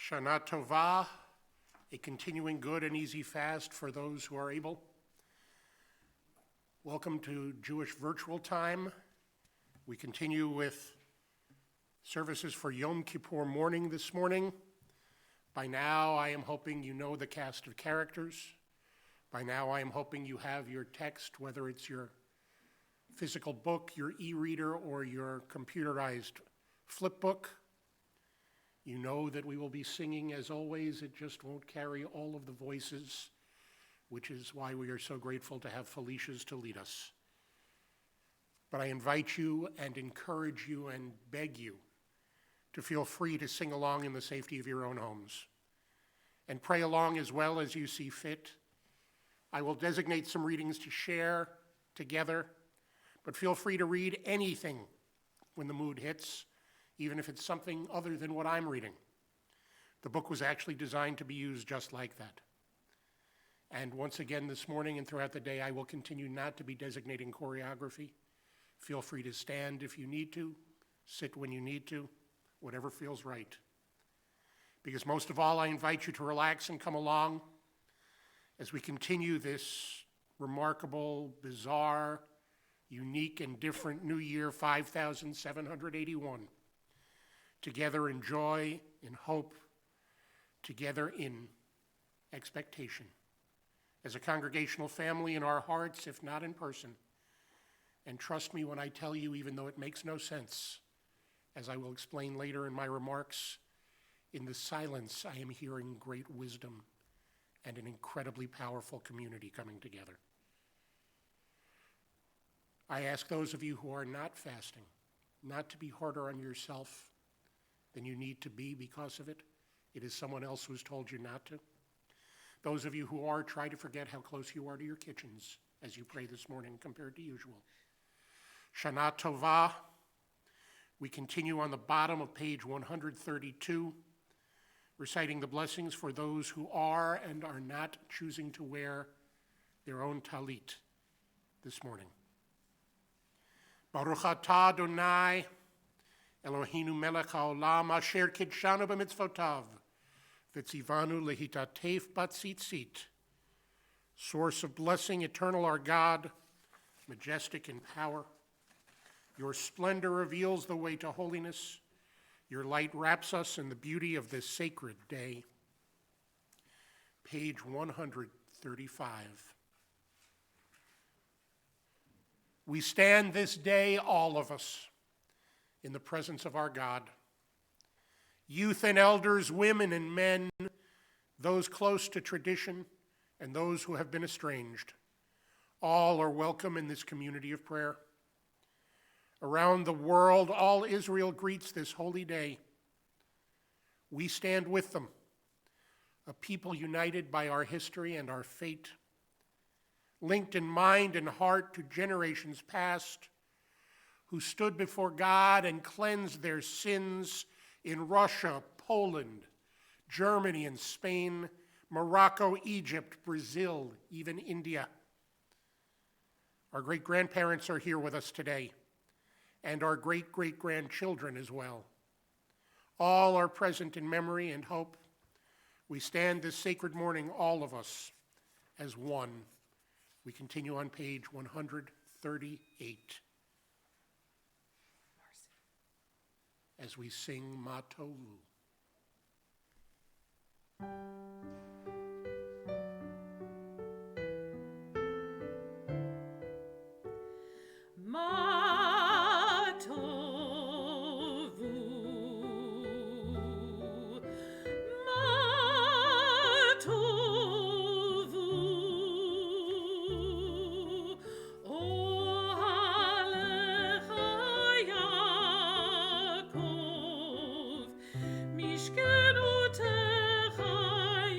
Shana Tova, a continuing good and easy fast for those who are able. Welcome to Jewish Virtual Time. We continue with services for Yom Kippur morning this morning. By now, I am hoping you know the cast of characters. By now, I am hoping you have your text, whether it's your physical book, your e-reader, or your computerized flip book. You know that we will be singing as always. It just won't carry all of the voices, which is why we are so grateful to have Felicia's to lead us. But I invite you and encourage you and beg you to feel free to sing along in the safety of your own homes and pray along as well as you see fit. I will designate some readings to share together, but feel free to read anything when the mood hits, even if it's something other than what I'm reading. The book was actually designed to be used just like that. And once again this morning and throughout the day, I will continue not to be designating choreography. Feel free to stand if you need to, sit when you need to, whatever feels right. Because most of all, I invite you to relax and come along as we continue this remarkable, bizarre, unique, and different New Year 5781. Together in joy, in hope, together in expectation. As a congregational family in our hearts, if not in person. And trust me when I tell you, even though it makes no sense, as I will explain later in my remarks, in the silence I am hearing great wisdom and an incredibly powerful community coming together. I ask those of you who are not fasting, not to be harder on yourself than you need to be because of it. It is someone else who has told you not to. Those of you who are, try to forget how close you are to your kitchens as you pray this morning compared to usual. Shana Tova. We continue on the bottom of page 132, reciting the blessings for those who are and are not choosing to wear their own talit this morning. Baruch atah Adonai, Eloheinu melech haolam, asher kidshanu b'mitzvotav, v'tzivanu lehitatef batzitzit. Source of blessing, eternal our God, majestic in power. Your splendor reveals the way to holiness. Your light wraps us in the beauty of this sacred day. Page 135. We stand this day, all of us, in the presence of our God. Youth and elders, women and men, those close to tradition and those who have been estranged, all are welcome in this community of prayer. Around the world, all Israel greets this holy day. We stand with them, a people united by our history and our fate, linked in mind and heart to generations past, who stood before God and cleansed their sins in Russia, Poland, Germany and Spain, Morocco, Egypt, Brazil, even India. Our great-grandparents are here with us today, and our great-great-grandchildren as well. All are present in memory and hope. We stand this sacred morning, all of us, as one. We continue on page 138 as we sing Ma Tovu. Mishkenu techai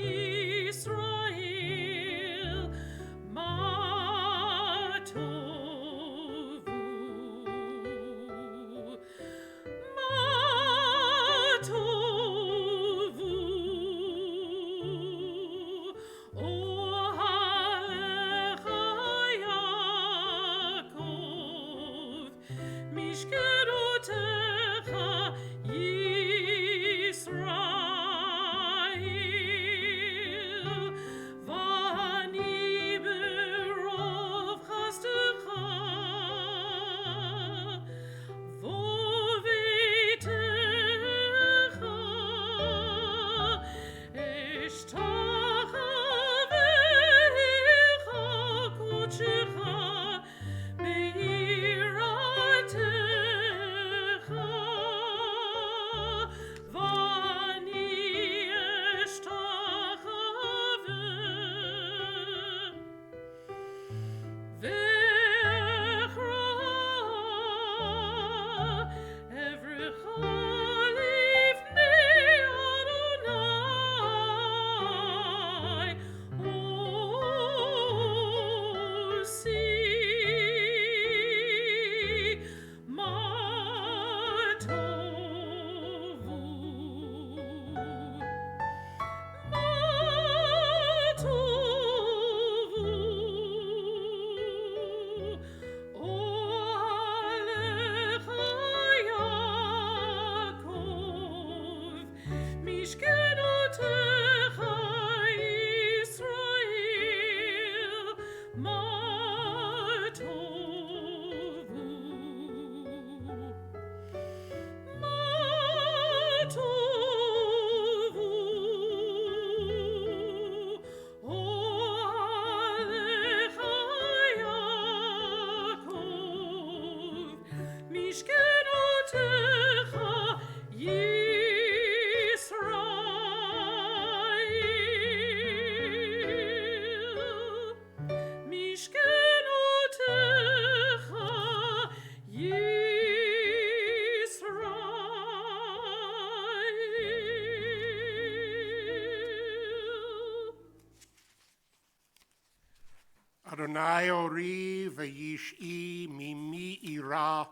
Adonai ori v'yish'i mimi ira.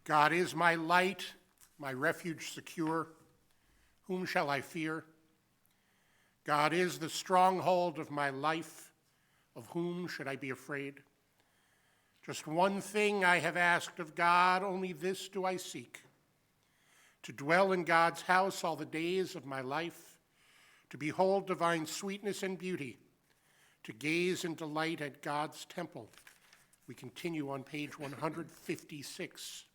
God is my light, my refuge secure. Whom shall I fear? God is the stronghold of my life. Of whom should I be afraid? Just one thing I have asked of God, only this do I seek: to dwell in God's house all the days of my life, to behold divine sweetness and beauty, to gaze and delight at God's temple. We continue on page 156.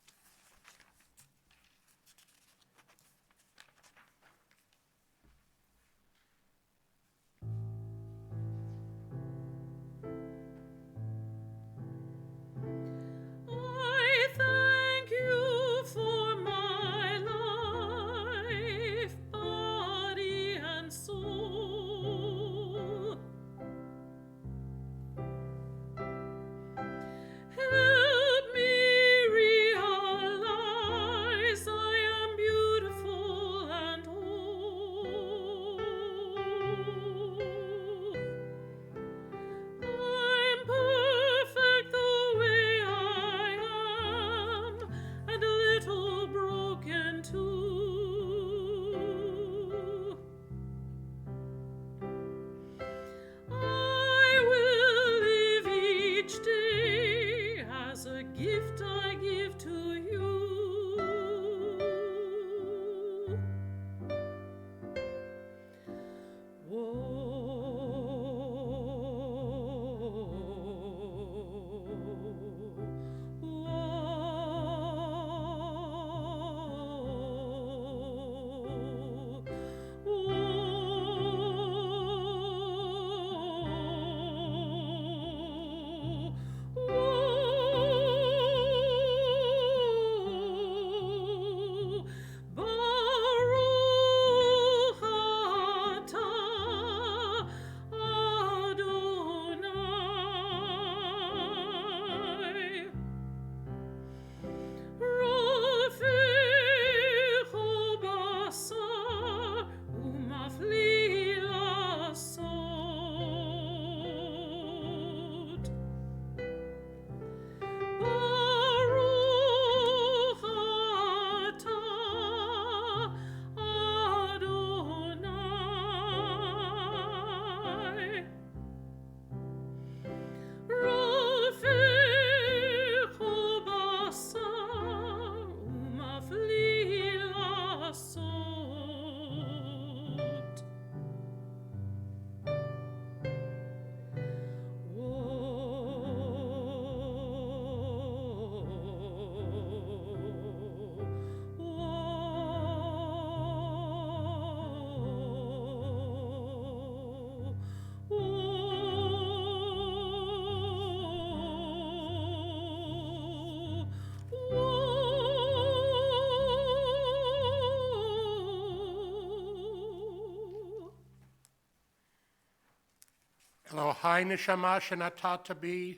Elohai neshama shenatata bi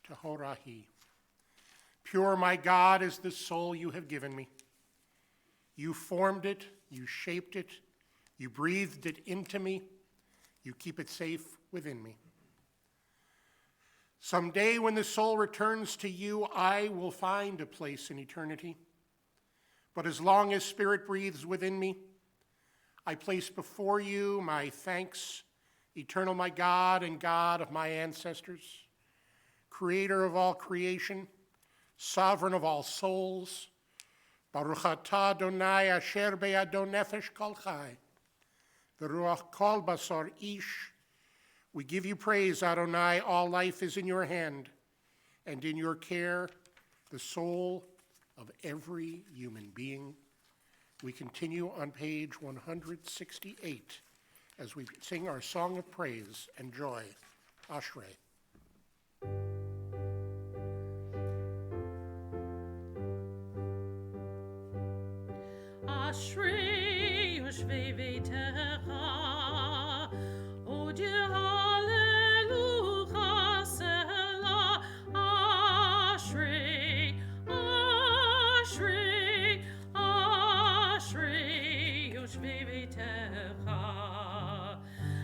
tehorahi. Pure, my God, is the soul you have given me. You formed it, you shaped it, you breathed it into me, you keep it safe within me. Someday when the soul returns to you, I will find a place in eternity. But as long as spirit breathes within me, I place before you my thanks, eternal my God and God of my ancestors, creator of all creation, sovereign of all souls, Baruch atah Adonai asher be'ado nefesh kol chai, v'ruach kol basar ish. We give you praise, Adonai. All life is in your hand, and in your care, the soul of every human being. We continue on page 168 as we sing our song of praise and joy, Ashrei. Ashrei yoshvei veitecha, O Dieu, Hallelujah, Selah. Ashrei, Ashrei, Ashrei yoshvei veitecha.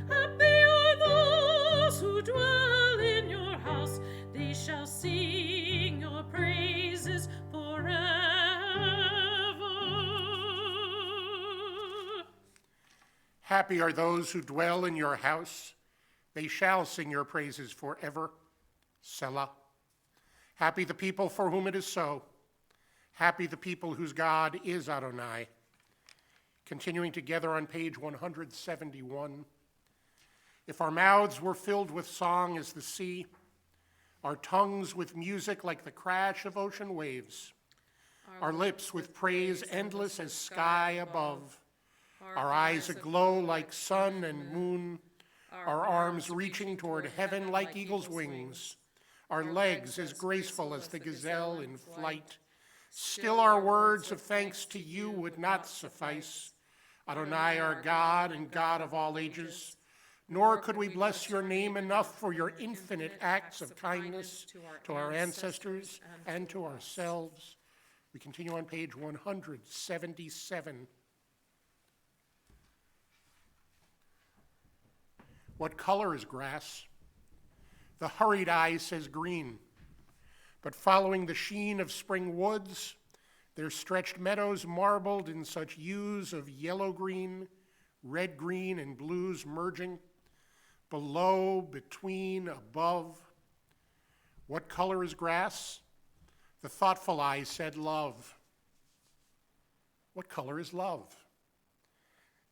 Happy are those who dwell in your house; they shall sing your praises forever. Happy are those who dwell in your house. They shall sing your praises forever. Selah. Happy the people for whom it is so. Happy the people whose God is Adonai. Continuing together on page 171. If our mouths were filled with song as the sea, our tongues with music like the crash of ocean waves, our lips with praise endless as sky above, our eyes aglow like sun and moon, our arms reaching toward heaven like eagle's wings, our legs as graceful as the gazelle in flight, still our words of thanks to you would not suffice, Adonai, our God and God of all ages, nor could we bless your name enough for your infinite acts of kindness to our ancestors and to ourselves. We continue on page 177. What color is grass? The hurried eye says green, but following the sheen of spring woods, their stretched meadows marbled in such hues of yellow-green, red-green, and blues merging, below, between, above. What color is grass? The thoughtful eye said love. What color is love?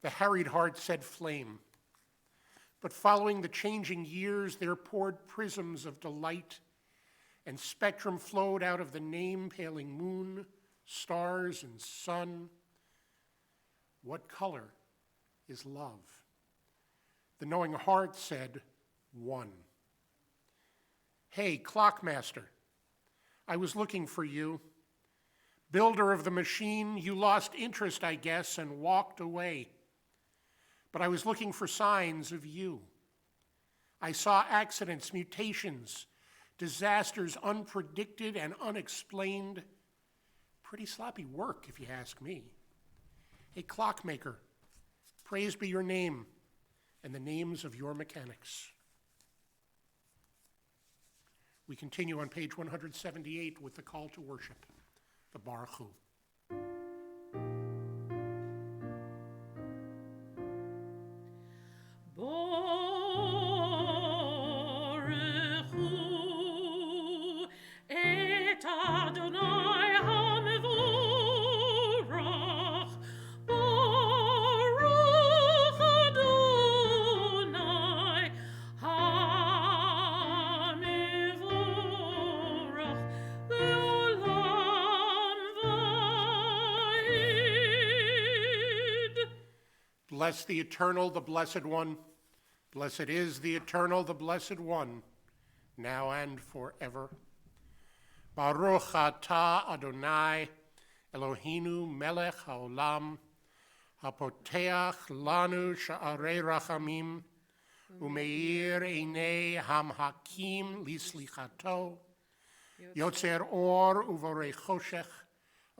The harried heart said flame. But following the changing years, there poured prisms of delight, and spectrum flowed out of the name-paling moon, stars, and sun. What color is love? The knowing heart said, one. Hey, clockmaster, I was looking for you. Builder of the machine, you lost interest, I guess, and walked away. But I was looking for signs of you. I saw accidents, mutations, disasters unpredicted and unexplained. Pretty sloppy work, if you ask me. Hey, clockmaker, praise be your name and the names of your mechanics. We continue on page 178 with the call to worship, the Baruch Hu. Bless the eternal, the blessed one. Blessed is the eternal, the blessed one, now and forever. Baruch atah Adonai, Eloheinu melech haolam, hapoteach lanu sha'arei rachamim, umeir einei hamhakim lislichato, yotzer or uvorei choshech,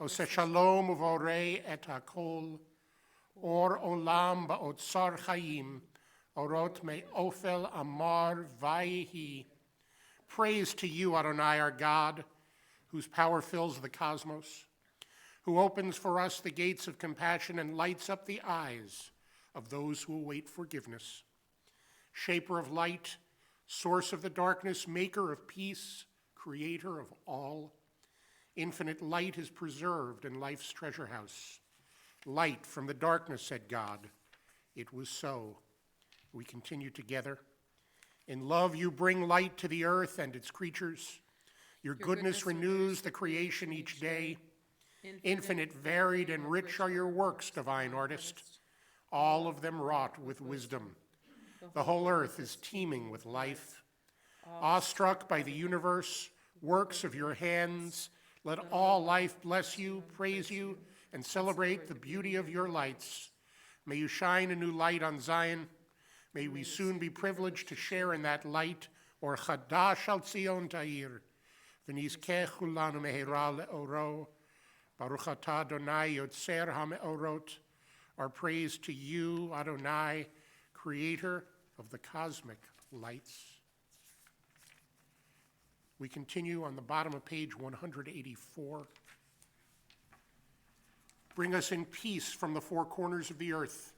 oseh shalom uvorei et hakol, or olam ba'otzar chayim, orot me'ofel amar vayihi. Praise to you, Adonai, our God, whose power fills the cosmos, who opens for us the gates of compassion and lights up the eyes of those who await forgiveness. Shaper of light, source of the darkness, maker of peace, creator of all. Infinite light is preserved in life's treasure house. Light from the darkness, said God. It was so. We continue together. In love you bring light to the earth and its creatures. Your goodness renews the creation each day. Infinite, varied, and rich are your works, divine artist, all of them wrought with wisdom. The whole earth is teeming with life. Awestruck by the universe, works of your hands, let all life bless you, praise you, and celebrate the beauty of your lights. May you shine a new light on Zion. May we soon be privileged to share in that light. Or chadash al Zion ta'ir, v'nizkeh kulanu mehera le'oro, baruch atah Adonai yotzer ha'me'orot. Our praise to you, Adonai, creator of the cosmic lights. We continue on the bottom of page 184. Bring us in peace from the four corners of the earth.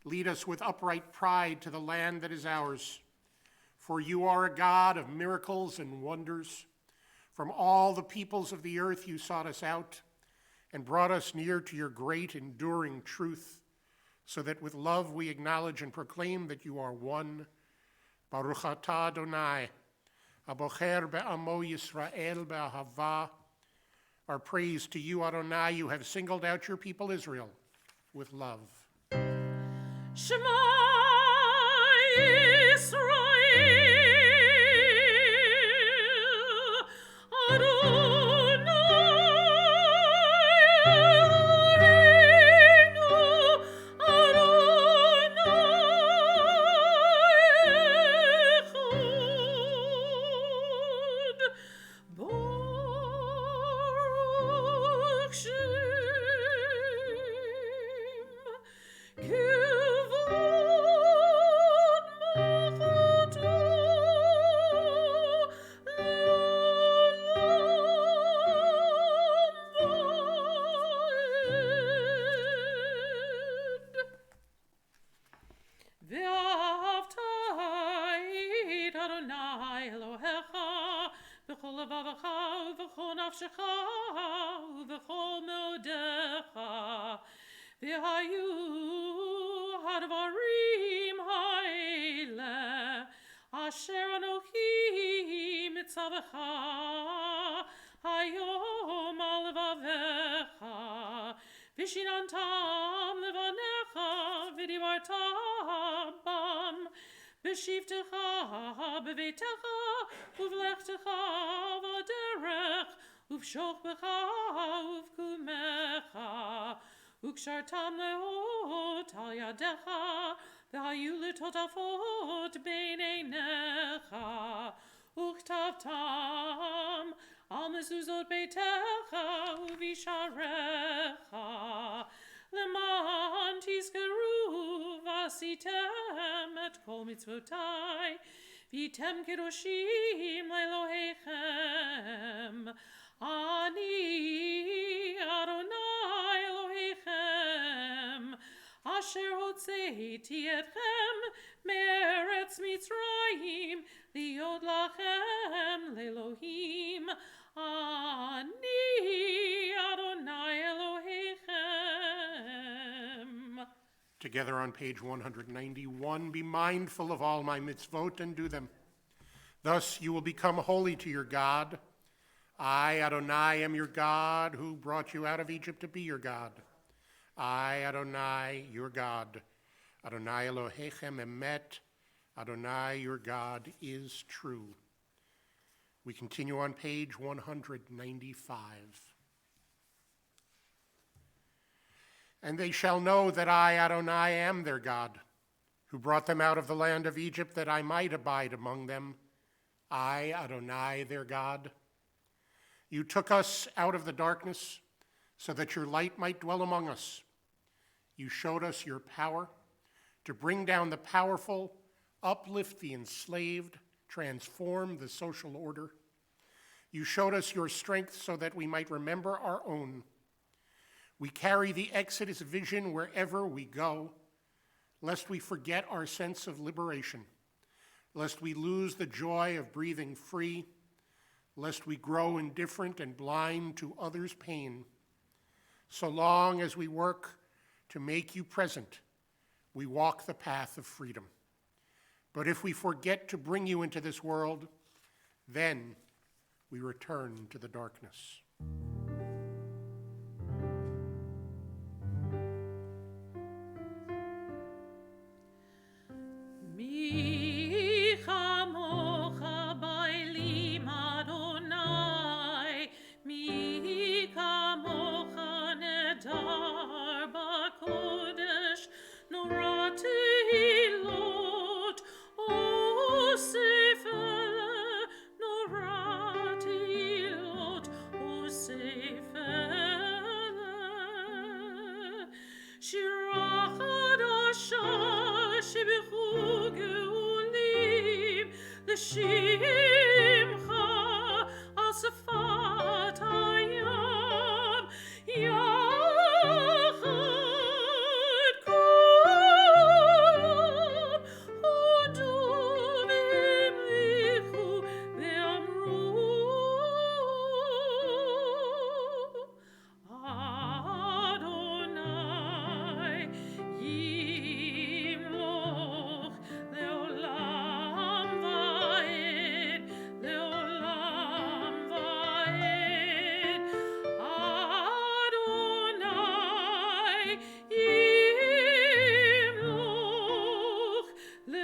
Lead us with upright pride to the land that is ours. For you are a God of miracles and wonders. From all the peoples of the earth you sought us out and brought us near to your great enduring truth, so that with love we acknowledge and proclaim that you are one. Baruch atah Adonai, abocher be'amo Yisrael be'ahava. Our praise to you, Adonai, you have singled out your people Israel with love. Shema Yisrael, Adonai Eloheinu, Adonai Echad. Baruch Shem Kivod Malchuto Le'olam Va'ed. Ve'ahavta et Adonai Elohecha b'chol levavecha u'v'chol nafshecha u'v'chol meodecha. V'hayu hadvarim ha'ele asher Anochi mitzavecha hayom al levavecha v'shinantam levanecha v'divartam bam b'shivtecha b'veitecha uv'lechtecha v'derech uv'shochbecha uv'kumecha ukshartam leot al yadecha v'hayu letotafot beineinecha uktavtam al mezuzot beitecha uvisharecha leman tizkeru v'asitem et kol mitzvotai v'tem kedoshim le'Elohechem. Ani Adonai Elohechem asher hotzeiti etchem me'eretz Mitzrayim liod lachem le'Elohim. Ani Adonai Elohechem. Together on page 191, be mindful of all my mitzvot and do them. Thus you will become holy to your God. I, Adonai, am your God, who brought you out of Egypt to be your God. I, Adonai, your God. Adonai Elohechem emet. Adonai, your God, is true. We continue on page 195. And they shall know that I, Adonai, am their God, who brought them out of the land of Egypt, that I might abide among them. I, Adonai, their God. You took us out of the darkness so that your light might dwell among us. You showed us your power to bring down the powerful, uplift the enslaved, transform the social order. You showed us your strength so that we might remember our own. We carry the Exodus vision wherever we go, lest we forget our sense of liberation, lest we lose the joy of breathing free, lest we grow indifferent and blind to others' pain. So long as we work to make you present, we walk the path of freedom. But if we forget to bring you into this world, then we return to the darkness. Mi chamocha bailim Adonai, mi chamocha nedar bakodesh, nora tehilot, o sefer, nora tehilot, o sefer, shirach hadashah, שיבחו גאולים לשמחה על שפת הים יחד כולם הודו והמליכו ואמרו אדוני ימלוך לעולם ועד, לעולם ועד. אדוני ימלוך לעולם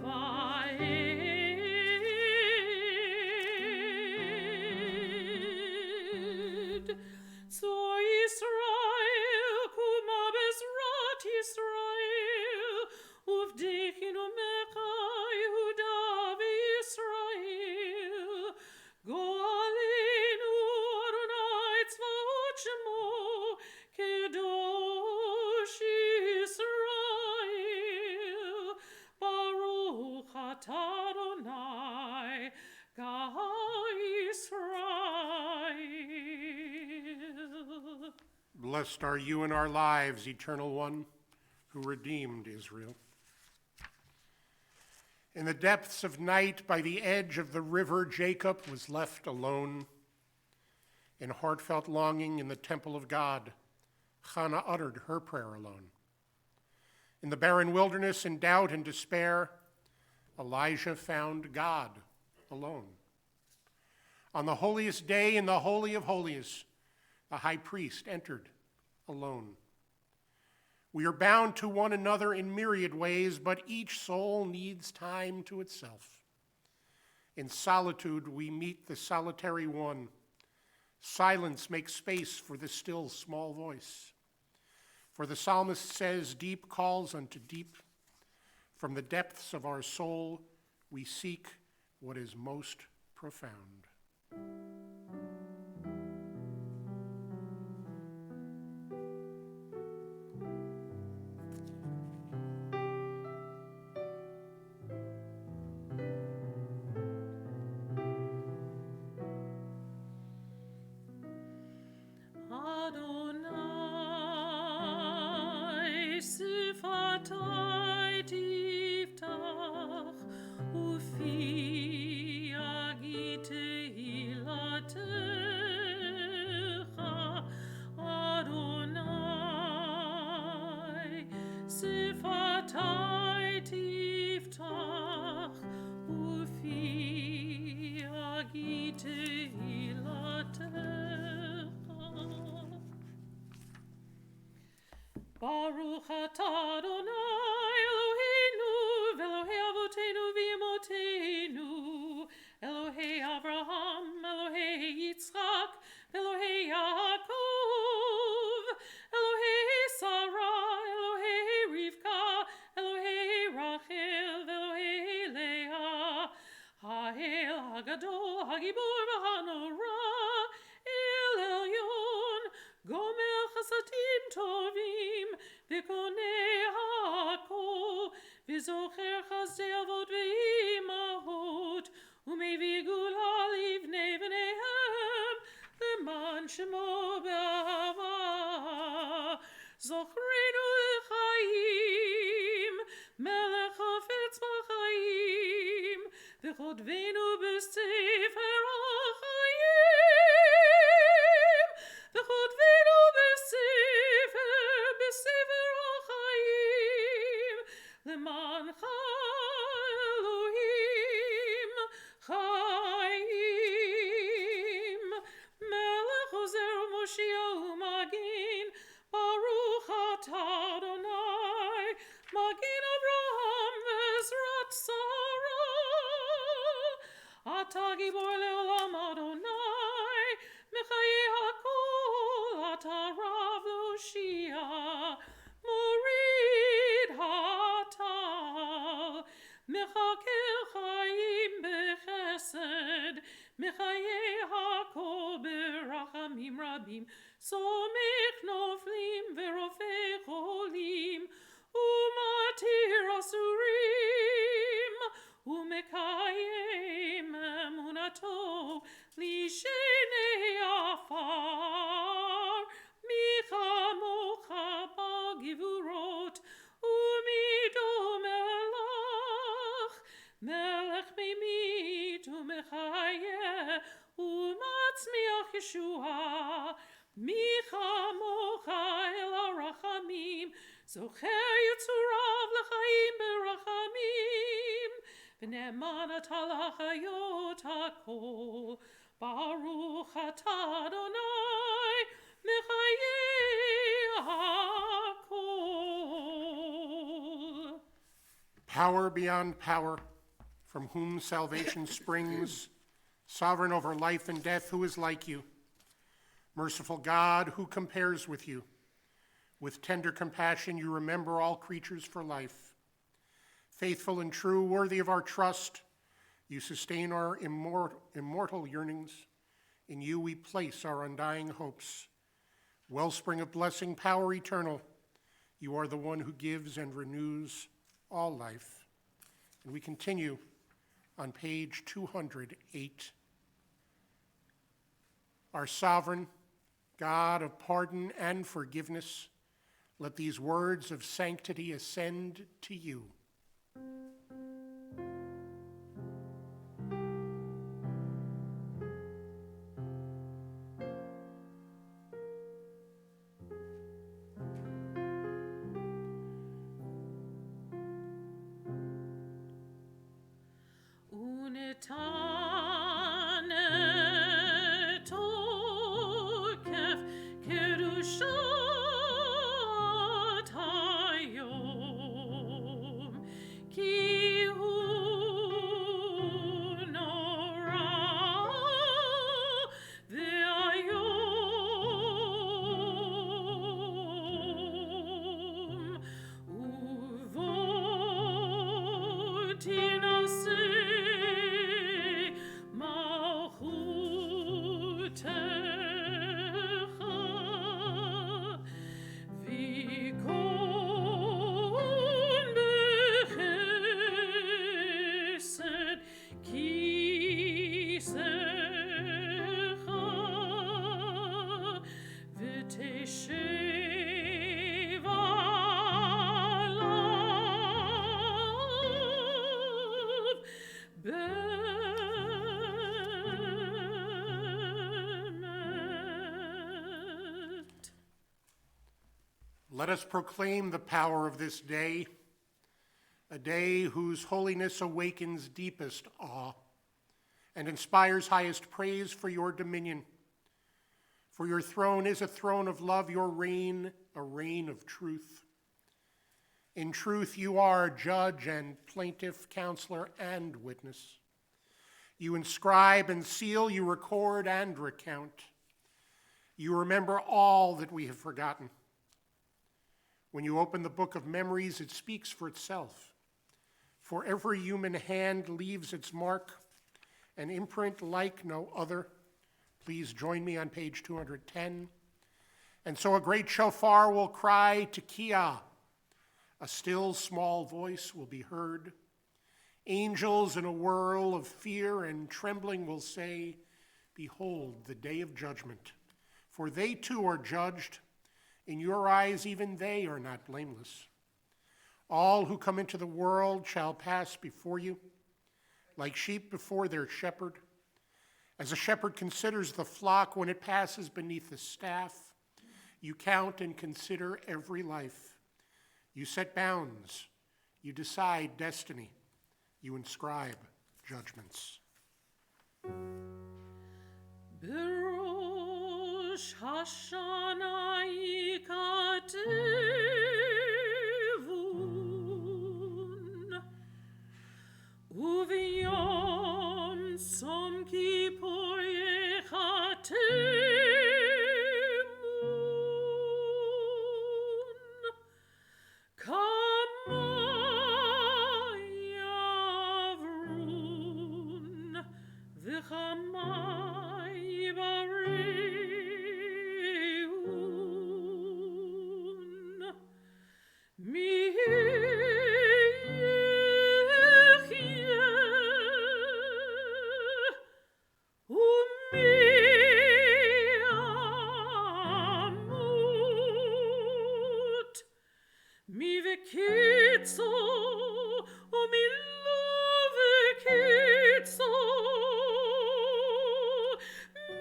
ועד. צור ישראל, קומה בעזרת ישראל, ובדחנו מכה יהודה וישראל. גואלנו אדוני צבאות שמו, קדוש ישראל. ברוך אתה אדוני, גאל ישראל. Blessed are you in our lives, Eternal One, who redeemed Israel. In the depths of night, by the edge of the river, Jacob was left alone. In heartfelt longing in the temple of God, Hannah uttered her prayer alone. In the barren wilderness, in doubt and despair, Elijah found God alone. On the holiest day in the Holy of Holies, the high priest entered alone. We are bound to one another in myriad ways, but each soul needs time to itself. In solitude, we meet the solitary one. Silence makes space for the still small voice. For the psalmist says, deep calls unto deep. From the depths of our soul, we seek what is most profound. Adonai, sifatai tiftach, ufi agite hilatecha. Adonai, sifatai tiftach, ufi agite hilatecha. Baruch atah Adonai Eloheinu v'Elohei Avotenu v'Imotenu, Elohei Avraham, Elohei Yitzchak, Elohei Yaakov, Elohei Sarah, Elohei Rivka, Elohei Rachel, Elohei Leah, Ha'el Hagadol, Hagibor v'Hanora, El Elyon, Gomer Chasadim Tovim, V'konei Hakol, V'zocher Chasdei Avot V'imahot, U'mevi Gula Livnei V'neihem, L'man Shemo Be'ahava, Zochreinu L'chaim, Melech Hafetz B'chaim, וכותבנו בספר החיים, וכותבנו בספר החיים, למענך אלוהים חיים. מלך עוזר ומושיע ומגן, ברוך אתה אדוני, מגן אברהם ועזרת שרה. אתה גיבור לעולם אדוני, מחיי הכל אתה רב להושיע, מוריד הטל, מחכה חיים בחסד, מחיי הכל ברחמים רבים, סומך נופלים ורופא חולים, ומתיר אסורים, ומקיים אמונתו לשני עפר. מי כמוך בגבורות, ומי דומה לך, מלך ממית ומחיה, ומצמיח ישועה. מי כמוך אל הרחמים, זוכר יצוריו לחיים ברחמים, ונאמן אתה לחיות הכל. ברוך אתה אדוני, מחיי הכל. Power beyond power, from whom salvation springs, sovereign over life and death, who is like you? Merciful God, who compares with you? With tender compassion, you remember all creatures for life. Faithful and true, worthy of our trust, you sustain our immortal yearnings. In you we place our undying hopes. Wellspring of blessing, power eternal, you are the one who gives and renews all life. And we continue on page 208. Our sovereign, God of pardon and forgiveness, let these words of sanctity ascend to you. Let us proclaim the power of this day, a day whose holiness awakens deepest awe and inspires highest praise for your dominion. For your throne is a throne of love, your reign a reign of truth. In truth you are judge and plaintiff, counselor and witness. You inscribe and seal, you record and recount. You remember all that we have forgotten. When you open the book of memories, it speaks for itself. For every human hand leaves its mark, an imprint like no other. Please join me on page 210. And so a great shofar will cry Tekiah. A still small voice will be heard. Angels in a whirl of fear and trembling will say, behold, the day of judgment. For they too are judged. In your eyes, even they are not blameless. All who come into the world shall pass before you, like sheep before their shepherd. As a shepherd considers the flock when it passes beneath the staff, you count and consider every life. You set bounds. You decide destiny. You inscribe judgments. Berosh Hashanah yikatevun, uviyom Tzom Kippur yechatemun, kama yavrun v'chama yibareun, mi mi vekitzo, o mi lo vekitzo,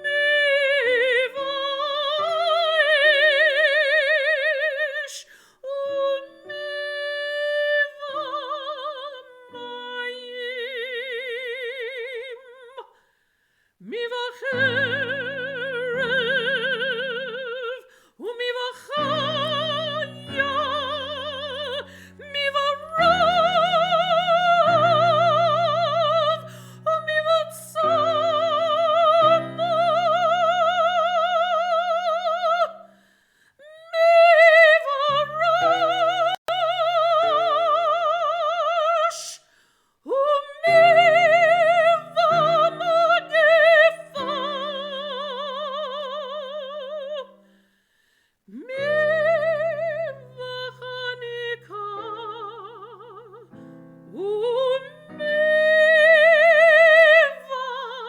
mi vaish, o mi vamayim, mi vacherev, o mi vachaya, mi varav, o mi vatzama, mi varash, o mi vamagefa, mi vachanika, o mi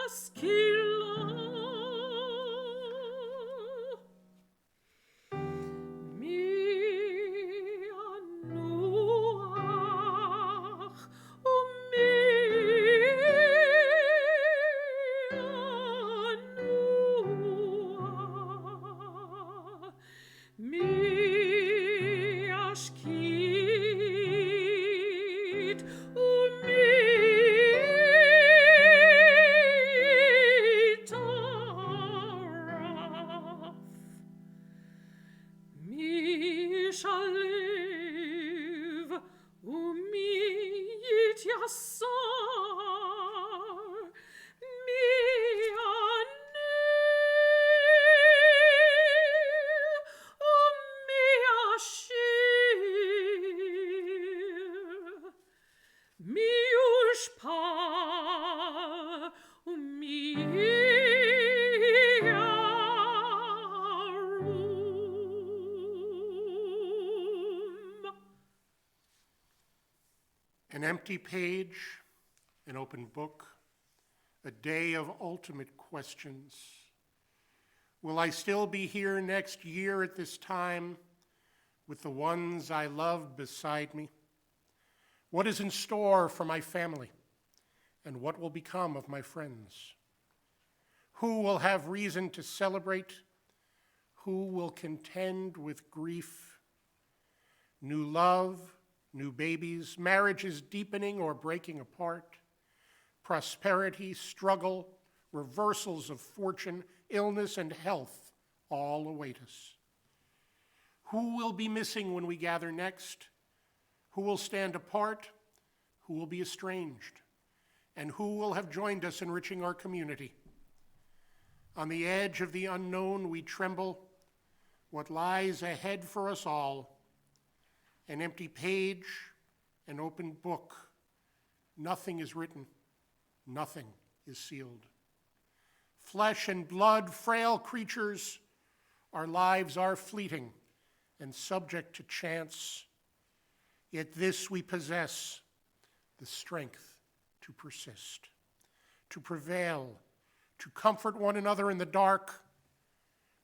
vaskila, mi anuach, o mi anuach, mi ashkit, o mi taraf, mi shalev, o mi yityassar, mi aneh, o mi ashir, mi ushpa, o mi yarum. An empty page, an open book, a day of ultimate questions. Will I still be here next year at this time with the ones I love beside me? What is in store for my family? And what will become of my friends? Who will have reason to celebrate? Who will contend with grief? New love, new babies, marriages deepening or breaking apart, prosperity, struggle, reversals of fortune, illness, and health all await us. Who will be missing when we gather next? Who will stand apart? Who will be estranged? And who will have joined us enriching our community? On the edge of the unknown, we tremble. What lies ahead for us all? An empty page, an open book. Nothing is written. Nothing is sealed. Flesh and blood, frail creatures, our lives are fleeting and subject to chance. Yet this we possess, the strength to persist, to prevail, to comfort one another in the dark.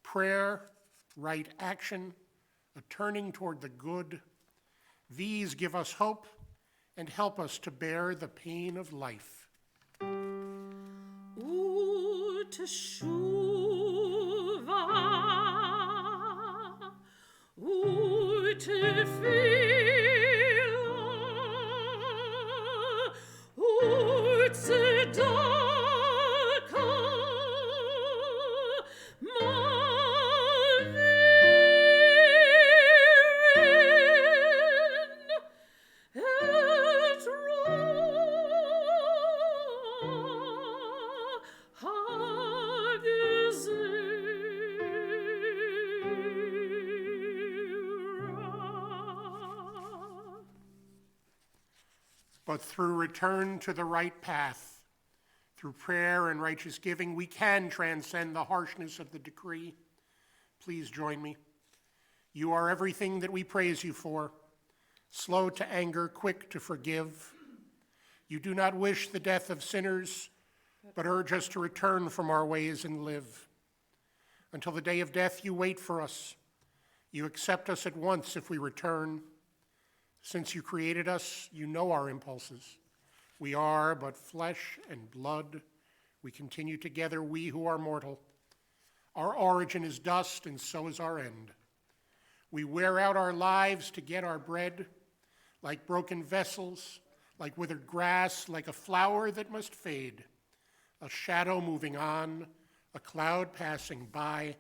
Prayer, right action, a turning toward the good. These give us hope and help us to bear the pain of life teshuva utefila utsedaka mavirin et hagizera. But through return to the right path, through prayer and righteous giving, we can transcend the harshness of the decree. Please join me. You are everything that we praise you for, slow to anger, quick to forgive. You do not wish the death of sinners, but urge us to return from our ways and live. Until the day of death, you wait for us. You accept us at once if we return. Since you created us, you know our impulses. We are but flesh and blood. We continue together, we who are mortal. Our origin is dust, and so is our end. We wear out our lives to get our bread, like broken vessels, like withered grass, like a flower that must fade, a shadow moving on, a cloud passing by,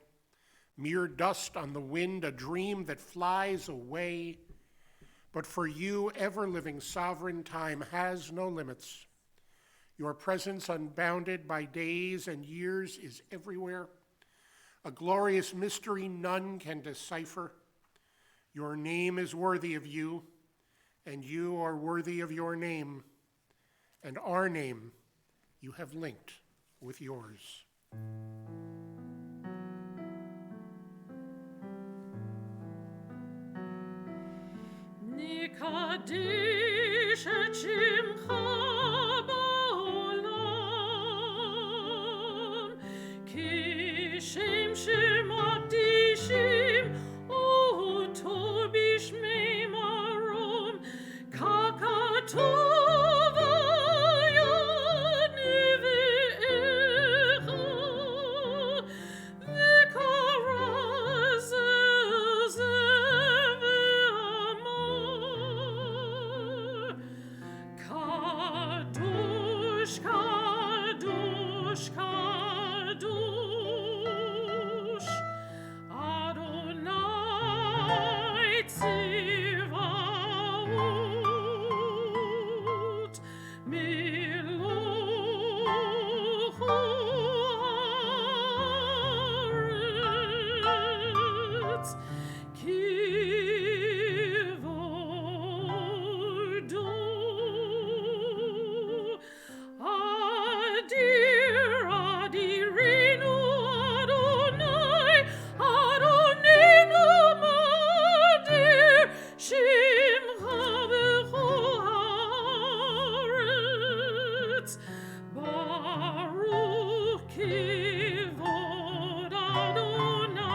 mere dust on the wind, a dream that flies away. But for you, ever-living sovereign, time has no limits. Your presence, unbounded by days and years, is everywhere. A glorious mystery none can decipher. Your name is worthy of you, and you are worthy of your name, and our name you have linked with yours. Nikadesh et shimcha ba'olam, ki shem abdishim oto bishmei marom, kakatov ayani ve'echa, v'karaz Kadosh, Kadosh, Kadosh, Adonai Tzivaot, Melochu haaretz, Kivodo. Adir, Adirenu, Adonai, Adonenu, Madir, Shimcha b'chol haaretz, Baruch kivod Adonai,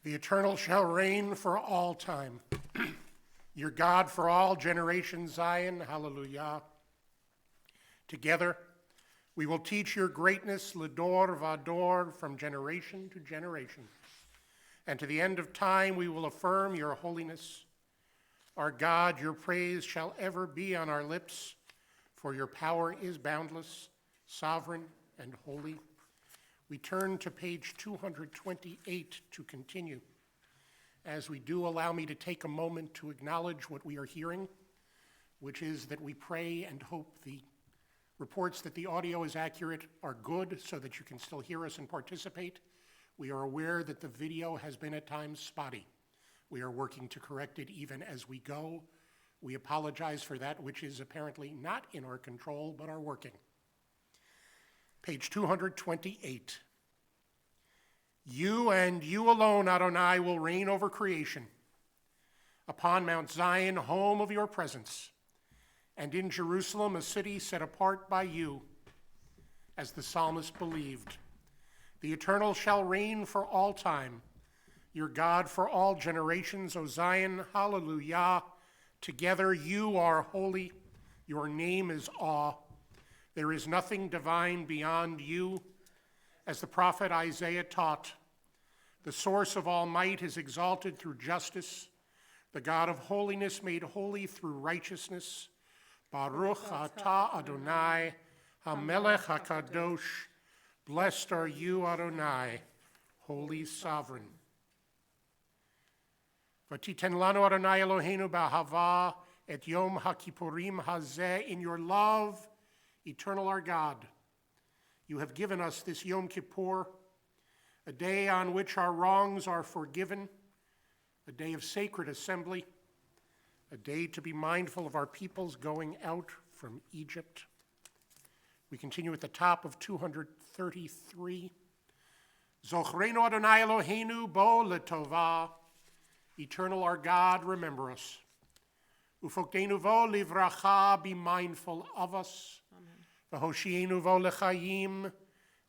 The eternal shall reign for all time. Your God for all generations, Zion, hallelujah. Together, we will teach your greatness, L'dor Vador, from generation to generation. And to the end of time, we will affirm your holiness. Our God, your praise shall ever be on our lips, for your power is boundless, sovereign, and holy. We turn to page 228 to continue. As we do, allow me to take a moment to acknowledge what we are hearing, which is that we pray and hope the reports that the audio is accurate are good so that you can still hear us and participate. We are aware that the video has been at times spotty. We are working to correct it even as we go. We apologize for that which is apparently not in our control but are working. Page 228. You and you alone, Adonai, will reign over creation, upon Mount Zion, home of your presence, and in Jerusalem, a city set apart by you, as the psalmist believed. The eternal shall reign for all time, your God for all generations, O Zion, hallelujah. Together you are holy, your name is awe. There is nothing divine beyond you. As the prophet Isaiah taught, the source of all might is exalted through justice, the God of holiness made holy through righteousness. Baruch atah Adonai, HaMelech HaKadosh, blessed are you, Adonai, holy sovereign. V'titen lanu Adonai Eloheinu b'ahava et yom HaKippurim hazeh, in your love, eternal our God, you have given us this Yom Kippur, a day on which our wrongs are forgiven, a day of sacred assembly, a day to be mindful of our people's going out from Egypt. We continue at the top of 233. Zochrenu Adonai Eloheinu bo letovah, eternal our God, remember us. Ufokdenu vo livracha, be mindful of us. V'hoshienu vo lechayim,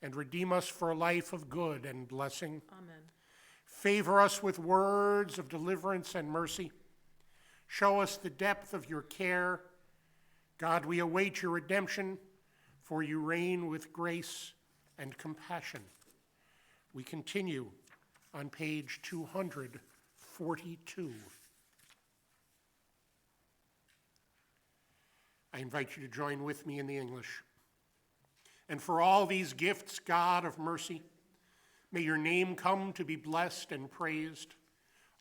and redeem us for a life of good and blessing. Amen. Favor us with words of deliverance and mercy. Show us the depth of your care. God, we await your redemption, for you reign with grace and compassion. We continue on page 242. I invite you to join with me in the English. And for all these gifts, God of mercy, may your name come to be blessed and praised,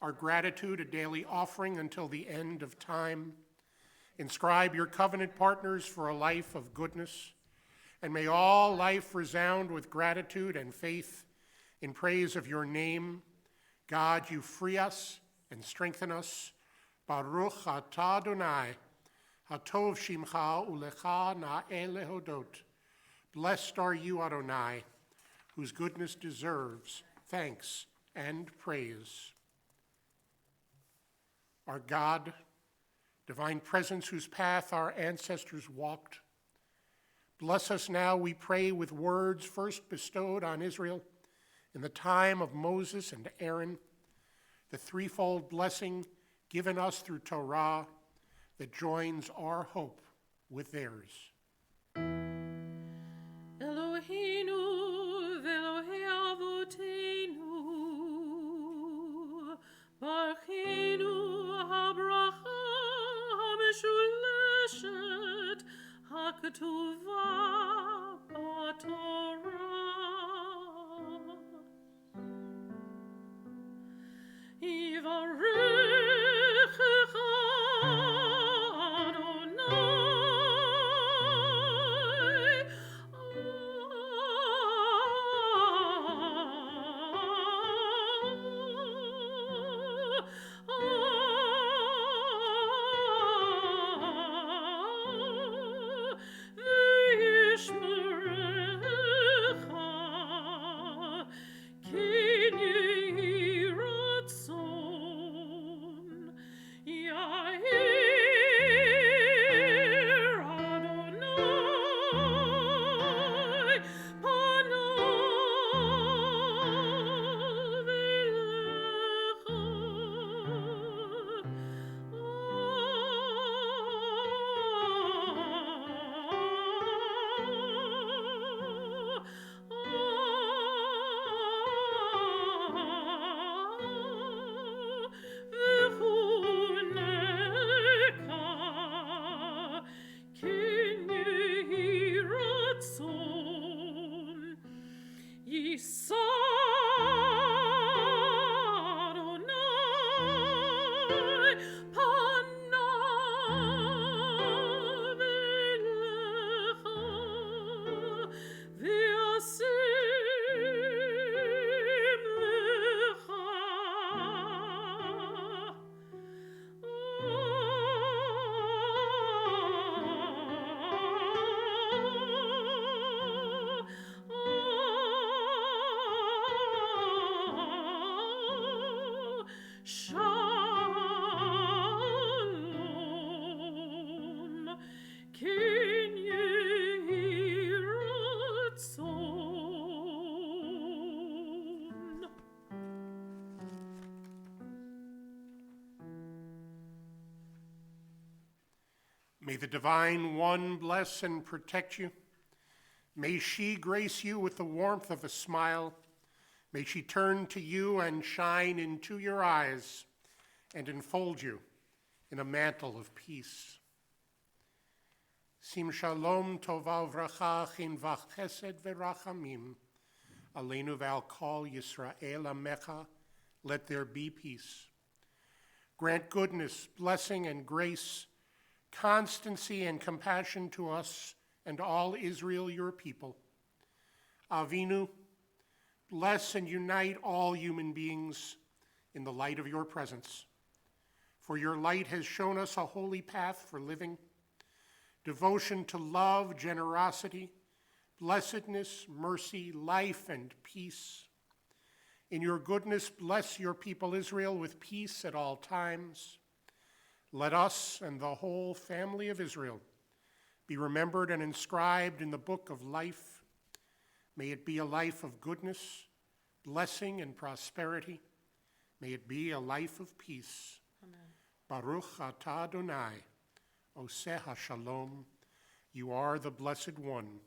our gratitude a daily offering until the end of time. Inscribe your covenant partners for a life of goodness, and may all life resound with gratitude and faith in praise of your name. God, you free us and strengthen us. Baruch atah Adonai, hatov shimcha ulecha na'eh lehodot. Blessed are you, Adonai, whose goodness deserves thanks and praise. Our God, divine presence whose path our ancestors walked, bless us now, we pray, with words first bestowed on Israel in the time of Moses and Aaron, the threefold blessing given us through Torah that joins our hope with theirs. Eloheinu ve'Elohei avoteinu, Barchenu habracha hameshuleshet haktuva b'Torah. Yivarechecha May the Divine One bless and protect you. May she grace you with the warmth of a smile. May she turn to you and shine into your eyes and enfold you in a mantle of peace. Sim shalom tova uvracha chinvach chesed verachamim aleinu ve'al kol Yisrael amecha, let there be peace. Grant goodness, blessing, and grace, constancy and compassion to us and all Israel, your people. Avinu, bless and unite all human beings in the light of your presence. For your light has shown us a holy path for living, devotion to love, generosity, blessedness, mercy, life, and peace. In your goodness, bless your people Israel with peace at all times. Let us and the whole family of Israel be remembered and inscribed in the book of life. May it be a life of goodness, blessing, and prosperity. May it be a life of peace. Amen. Baruch atah Adonai, Oseh HaShalom. You are the Blessed One,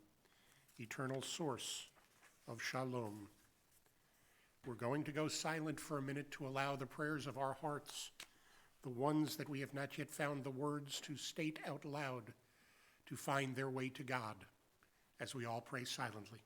eternal source of shalom. We're going to go silent for a minute to allow the prayers of our hearts, the ones that we have not yet found the words to state out loud, to find their way to God, as we all pray silently.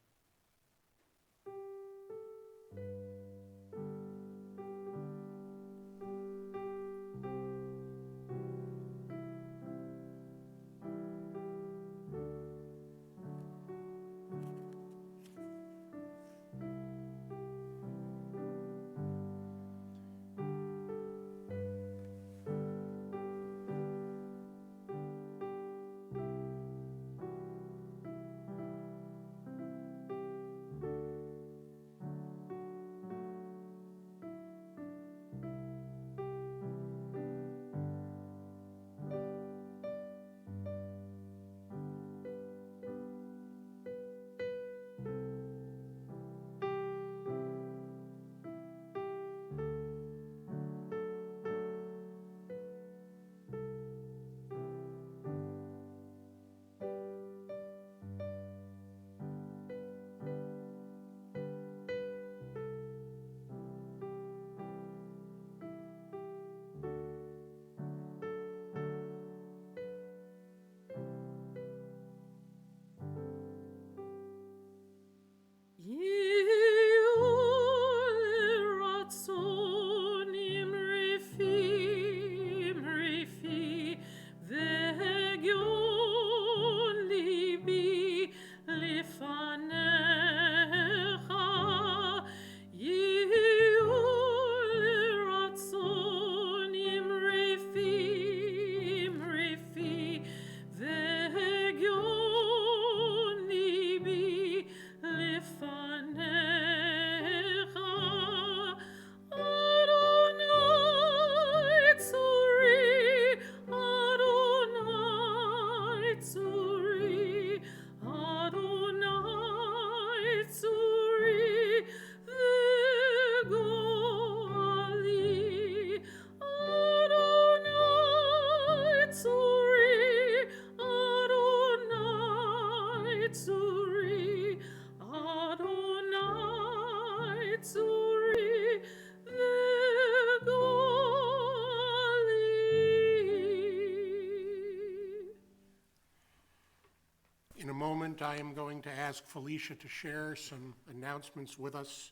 In a moment, I am going to ask Felicia to share some announcements with us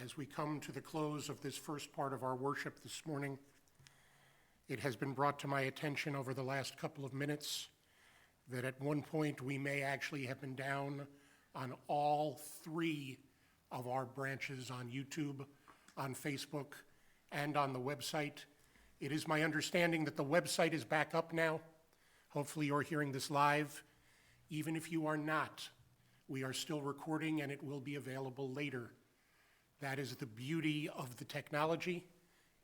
as we come to the close of this first part of our worship this morning. It has been brought to my attention over the last couple of minutes that at one point we may actually have been down on all three of our branches on YouTube, on Facebook, and on the website. It is my understanding that the website is back up now. Hopefully you're hearing this live. Even if you are not, we are still recording and it will be available later. That is the beauty of the technology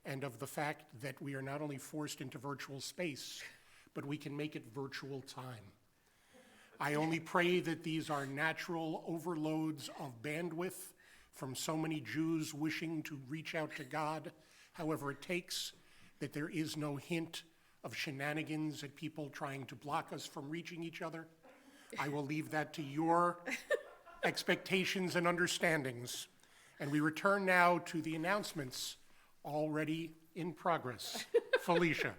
and of the fact that we are not only forced into virtual space, but we can make it virtual time. I only pray that these are natural overloads of bandwidth from so many Jews wishing to reach out to God, however it takes, that there is no hint of shenanigans at people trying to block us from reaching each other. I will leave that to your expectations and understandings. And we return now to the announcements already in progress. Felicia.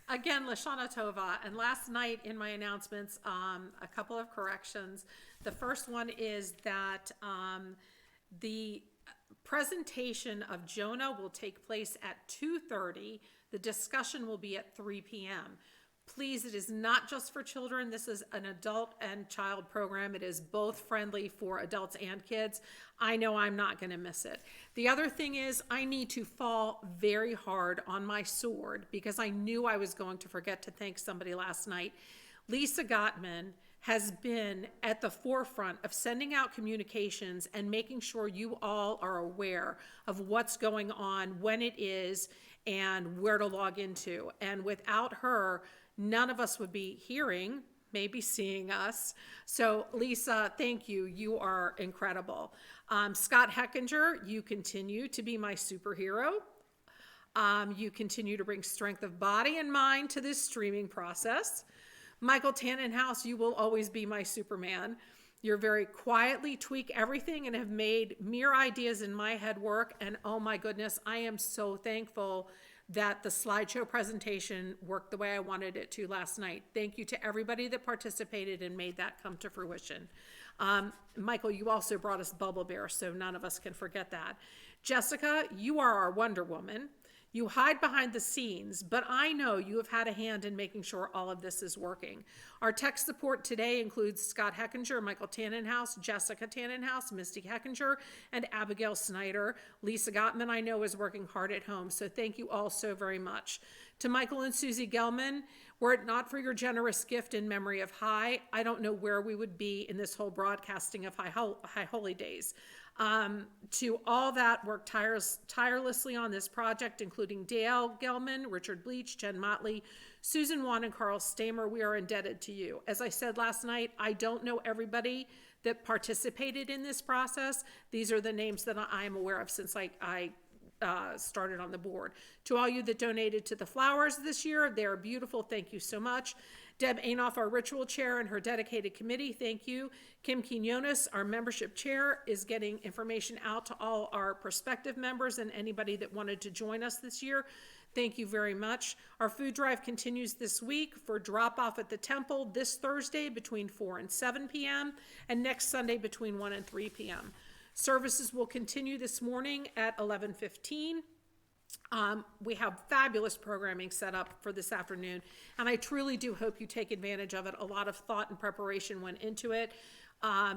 Again, Lashana Tova, and last night in my announcements, a couple of corrections. The first one is that the presentation of Jonah will take place at 2:30. The discussion will be at 3 p.m. Please, it is not just for children. This is an adult and child program. It is both friendly for adults and kids. I know I'm not going to miss it. The other thing is I need to fall very hard on my sword because I knew I was going to forget to thank somebody last night. Lisa Gottman has been at the forefront of sending out communications and making sure you all are aware of what's going on, when it is, and where to log into. And without her, none of us would be hearing, maybe seeing us. So Lisa, thank you. You are incredible. Scott Heckinger, you continue to be my superhero. You continue to bring strength of body and mind to this streaming process. Michael Tannenhouse, you will always be my Superman. You're very quietly tweak everything and have made mere ideas in my head work. And oh my goodness, I am so thankful that the slideshow presentation worked the way I wanted it to last night. Thank you to everybody that participated and made that come to fruition. Michael, you also brought us Bubble Bear, so none of us can forget that. Jessica, you are our Wonder Woman. You hide behind the scenes, but I know you have had a hand in making sure all of this is working. Our tech support today includes Scott Heckinger, Michael Tannenhouse, Jessica Tannenhouse, Misty Heckinger, and Abigail Snyder. Lisa Gottman, I know, is working hard at home, so thank you all so very much. To Michael and Susie Gelman, were it not for your generous gift in memory of High, I don't know where we would be in this whole broadcasting of High Holy Days. To all that worked tirelessly on this project, including Dale Gelman, Richard Bleach, Jen Motley, Susan Wan, and Carl Stamer, we are indebted to you. As I said last night, I don't know everybody that participated in this process. These are the names that I am aware of since I started on the board. To all you that donated to the flowers this year, they are beautiful. Thank you so much. Deb Anoff, our ritual chair, and her dedicated committee, thank you. Kim Quinones, our membership chair, is getting information out to all our prospective members and anybody that wanted to join us this year. Thank you very much. Our food drive continues this week for drop-off at the temple this Thursday between 4 and 7 p.m. and next Sunday between 1 and 3 p.m. Services will continue this morning at 11:15. We have fabulous programming set up for this afternoon, and I truly do hope you take advantage of it. A lot of thought and preparation went into it.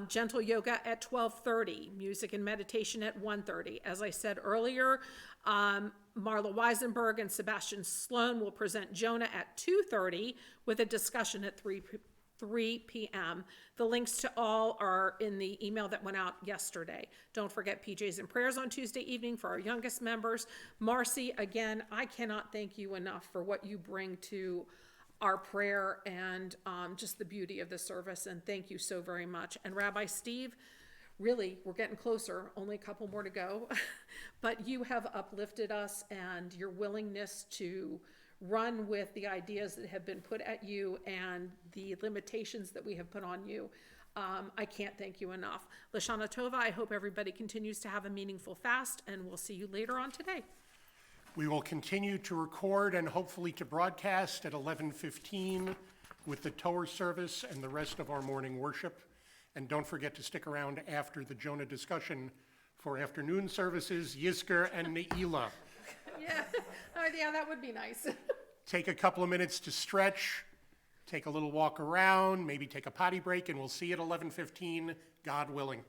Gentle yoga at 12:30, music and meditation at 1:30. As I said earlier, Marla Weisenberg and Sebastian Sloan will present Jonah at 2:30 with a discussion at 3 p.m. The links to all are in the email that went out yesterday. Don't forget PJs and prayers on Tuesday evening for our youngest members. Marcy, again, I cannot thank you enough for what you bring to our prayer and just the beauty of the service, and thank you so very much. And Rabbi Steve, really, we're getting closer, only a couple more to go, but you have uplifted us, and your willingness to run with the ideas that have been put at you and the limitations that we have put on you. I can't thank you enough. Lashana Tova, I hope everybody continues to have a meaningful fast, and we'll see you later on today. We will continue to record and hopefully to broadcast at 11:15 with the Torah service and the rest of our morning worship. And don't forget to stick around after the Jonah discussion for afternoon services, Yizkor and Ne'ilah. Yeah, yeah, that would be nice. Take a couple of minutes to stretch, take a little walk around, maybe take a potty break, and we'll see you at 11:15, God willing.